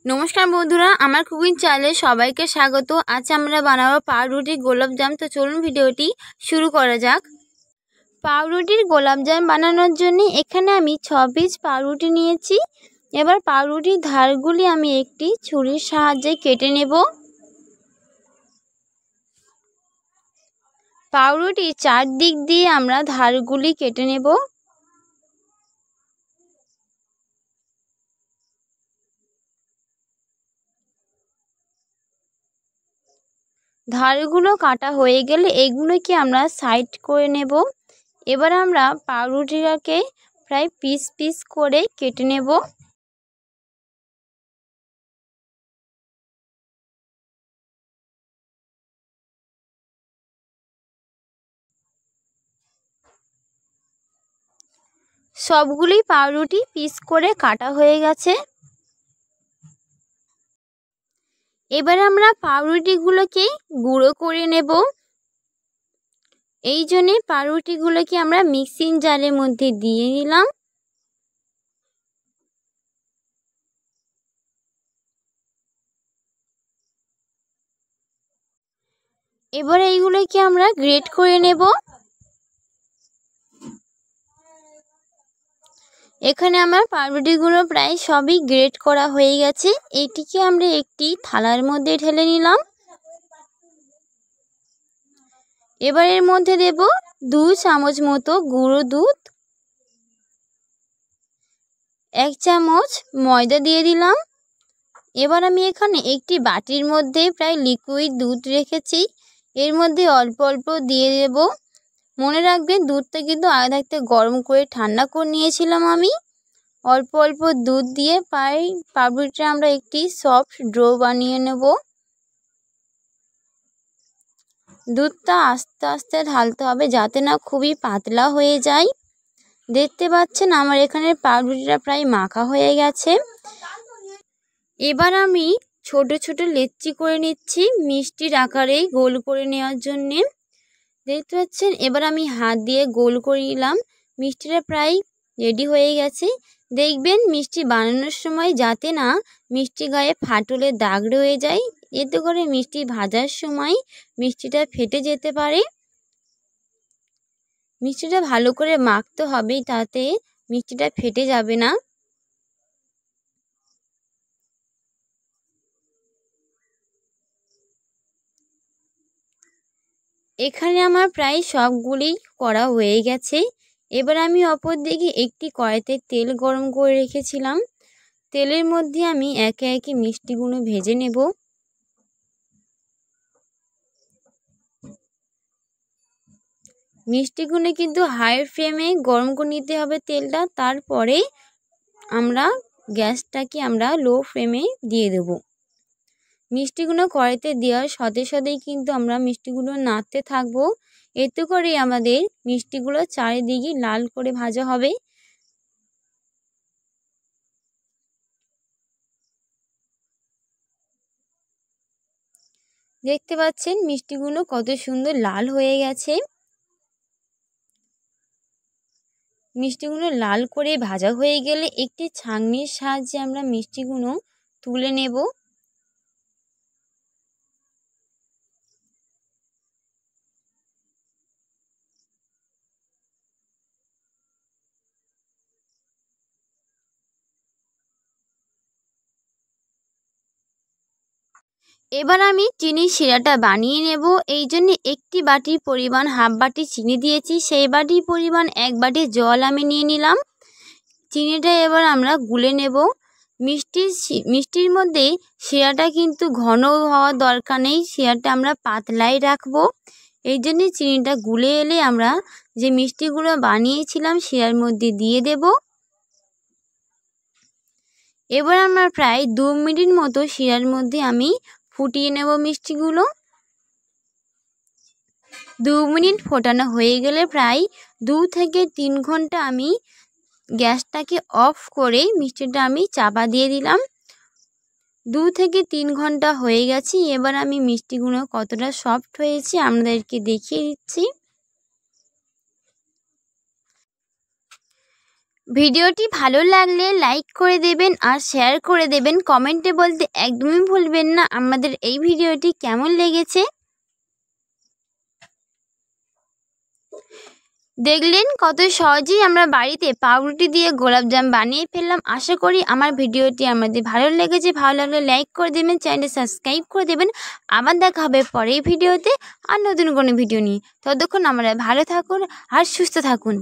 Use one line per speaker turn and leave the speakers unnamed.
নমস্কার বন্ধুরা, আমার কুকিং চ্যানেলে সবাইকে স্বাগত। আজ আমরা বানাবো পাউরুটি গোলাপজাম। তো চলুন ভিডিওটি শুরু করা যাক। পাউরুটির গোলাপজাম বানানোর জন্য এখানে আমি 6 পিস পাউরুটি নিয়েছি। এবার পাউরুটির ধারগুলি আমি একটি ছুরির সাহায্যে কেটে নেব। পাউরুটির চারদিক দিয়ে আমরা ধারগুলি কেটে নেব। ধারগুলো কাটা হয়ে গেলে এগুলোকে আমরা সাইড করে নেব। এবার আমরা পাউরুটিটাকে প্রায় পিস পিস করে কেটে নেব। সবগুলি পাউরুটি পিস করে কাটা হয়ে গেছে। এবার আমরা পাউরুটিগুলোকে গুঁড়ো করে নেব। এই জন্যে পাউরুটিগুলোকে আমরা মিক্সিং জারের মধ্যে দিয়ে দিলাম। এবার এইগুলোকে আমরা গ্রেট করে নেব। এখানে আমার পাউরুটিগুলো প্রায় সবই গ্রেট করা হয়ে গেছে। এটিকে আমরা একটি থালার মধ্যে ঢেলে নিলাম। এবার এর মধ্যে দেব 2 চামচ মতো গুঁড়ো দুধ, 1 চামচ ময়দা দিয়ে দিলাম। এবার আমি এখানে একটি বাটির মধ্যে প্রায় লিকুইড দুধ রেখেছি, এর মধ্যে অল্প অল্প দিয়ে দেব। মনে রাখবেন দুধটা কিন্তু আগে থাকতে গরম করে ঠান্ডা করে নিয়েছিলাম আমি। অল্প অল্প দুধ দিয়ে প্রায় পাউরুটিটা আমরা একটি সফট ডো বানিয়ে নেব। দুধটা আস্তে আস্তে ঢালতে হবে যাতে না খুবই পাতলা হয়ে যায়। দেখতে পাচ্ছেন আমার এখানে পাউরুটিটা প্রায় মাখা হয়ে গেছে। এবার আমি ছোট ছোট লেচি করে নিচ্ছি মিষ্টির আকারে গোল করে নেওয়ার জন্যে। দেখতে পাচ্ছেন এবার আমি হাত দিয়ে গোল করে নিলাম। মিষ্টিটা প্রায় রেডি হয়ে গেছে। দেখবেন মিষ্টি বানানোর সময় যাতে না মিষ্টি গায়ে ফাটলের দাগ রয়ে যায়, এতে করে মিষ্টি ভাজার সময় মিষ্টিটা ফেটে যেতে পারে। মিষ্টিটা ভালো করে মাখতে হবে, তাতে মিষ্টিটা ফেটে যাবে না। এখানে আমার প্রায় সবগুলি করা হয়ে গেছে। এবার আমি অপর দিকে একটি কড়াইতে তেল গরম করে রেখেছিলাম। তেলের মধ্যে আমি একে একে মিষ্টিগুলো ভেজে নেব। মিষ্টিগুলো কিন্তু হাই ফ্লেমে গরম করে নিতে হবে তেলটা। তারপরে আমরা গ্যাসটাকে লো ফ্লেমে দিয়ে দেব। মিষ্টিগুলো কড়াইতে দেওয়ার সাথে সাথেই কিন্তু আমরা মিষ্টিগুলো নাড়তে থাকবো। এতে করে আমাদের মিষ্টিগুলো চারিদিকে লাল করে ভাজা হবে। দেখতে পাচ্ছেন মিষ্টিগুলো কত সুন্দর লাল হয়ে গেছে। মিষ্টিগুলো লাল করে ভাজা হয়ে গেলে একটি ছাঁকনির সাহায্যে আমরা মিষ্টিগুলো তুলে নেব। এবার আমি চিনির শিরাটা বানিয়ে নেব। এই জন্য একটি বাটির পরিমাণ হাফ বাটি চিনি দিয়েছি, সেই বাটির পরিমাণ 1 বাটি জল আমি নিয়ে নিলাম। চিনিটা এবার আমরা গুলে নেব। মিষ্টির মধ্যে শিরাটা কিন্তু ঘন হওয়ার দরকার নেই, শিরাটা আমরা পাতলাই রাখবো। এই জন্য চিনিটা গুলে এলে আমরা যে মিষ্টিগুলো বানিয়েছিলাম শিরার মধ্যে দিয়ে দেব। এবার আমরা প্রায় 2 মিনিট মতো শিরার মধ্যে আমি ফুটিয়ে নেব মিষ্টিগুলো। 2 মিনিট ফোটানো হয়ে গেলে প্রায় 2 থেকে 3 ঘন্টা আমি গ্যাসটাকে অফ করে মিষ্টিটা আমি চাপা দিয়ে দিলাম। 2 থেকে 3 ঘন্টা হয়ে গেছে। এবার আমি মিষ্টিগুলো কতটা সফট হয়েছে আপনাদেরকে দেখিয়ে দিচ্ছি। ভিডিওটি ভালো লাগলে লাইক করে দেবেন আর শেয়ার করে দেবেন। কমেন্টে বলতে একদমই ভুলবেন না আমাদের এই ভিডিওটি কেমন লেগেছে। দেখলেন কত সহজেই আমরা বাড়িতে পাউরুটি দিয়ে গোলাপজাম বানিয়ে ফেললাম। আশা করি আমার ভিডিওটি আমাদের ভালো লেগেছে। ভালো লাগলে লাইক করে দেবেন, চ্যানেলটি সাবস্ক্রাইব করে দেবেন। আবার দেখা হবে পরের ভিডিওতে আর নতুন কোনো ভিডিও নিয়ে। ততক্ষণ আমরা ভালো থাকুন আর সুস্থ থাকুন।